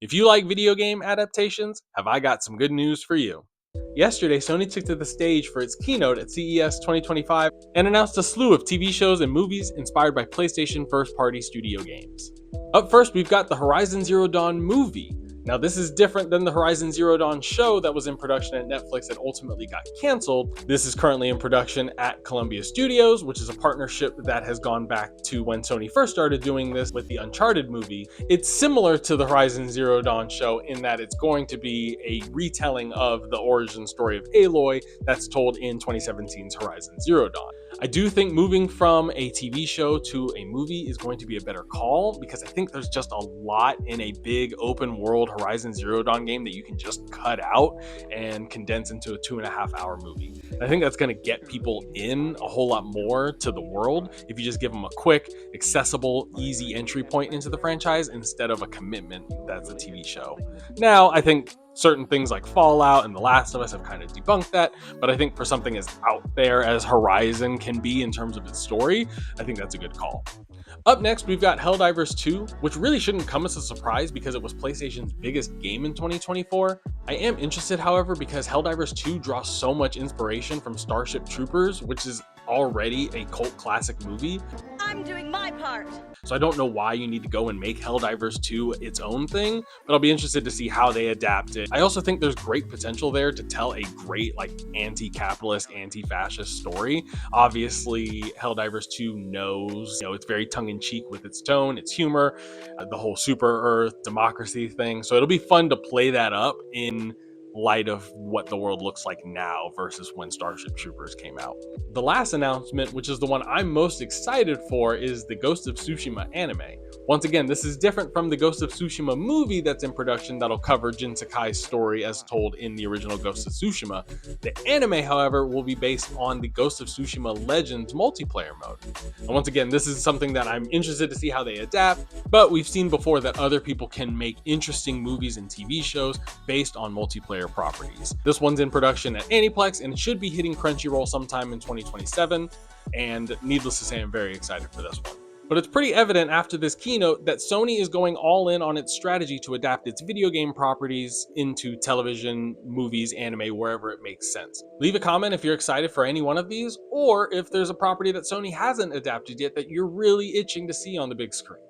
If you like video game adaptations, have I got some good news for you. Yesterday, Sony took to the stage for its keynote at CES 2025 and announced a slew of TV shows and movies inspired by PlayStation first-party studio games. Up first, we've got the Horizon Zero Dawn movie. Now, this is different than the Horizon Zero Dawn show that was in production at Netflix and ultimately got canceled. This is currently in production at Columbia Studios, which is a partnership that has gone back to when Sony first started doing this with the Uncharted movie. It's similar to the Horizon Zero Dawn show in that it's going to be a retelling of the origin story of Aloy that's told in 2017's Horizon Zero Dawn. I do think moving from a TV show to a movie is going to be a better call because I think there's just a lot in a big open world Horizon Zero Dawn game that you can just cut out and condense into a 2.5 hour movie. And I think that's going to get people in a whole lot more to the world if you just give them a quick, accessible, easy entry point into the franchise instead of a commitment that's a TV show. Now, I think certain things like Fallout and The Last of Us have kind of debunked that, but I think for something as out there as Horizon can be in terms of its story, I think that's a good call. Up next, we've got Helldivers 2, which really shouldn't come as a surprise because it was PlayStation's biggest game in 2024. I am interested, however, because Helldivers 2 draws so much inspiration from Starship Troopers, which is already a cult classic movie. I'm doing my part. So I don't know why you need to go and make Helldivers 2 its own thing, but I'll be interested to see how they adapt it. I also think there's great potential there to tell a great anti-capitalist, anti-fascist story. Obviously, Helldivers 2 knows, it's very tongue-in-cheek with its tone, its humor, the whole super Earth democracy thing. So it'll be fun to play that up in light of what the world looks like now versus when Starship Troopers came out. The last announcement, which is the one I'm most excited for, is the Ghost of Tsushima anime. Once again, this is different from the Ghost of Tsushima movie that's in production that'll cover Jin Sakai's story as told in the original Ghost of Tsushima. The anime, however, will be based on the Ghost of Tsushima Legends multiplayer mode. And once again, this is something that I'm interested to see how they adapt, but we've seen before that other people can make interesting movies and TV shows based on multiplayer properties. This one's in production at Aniplex and it should be hitting Crunchyroll sometime in 2027, and needless to say, I'm very excited for this one. But it's pretty evident after this keynote that Sony is going all in on its strategy to adapt its video game properties into television, movies, anime, wherever it makes sense. Leave a comment if you're excited for any one of these, or if there's a property that Sony hasn't adapted yet that you're really itching to see on the big screen.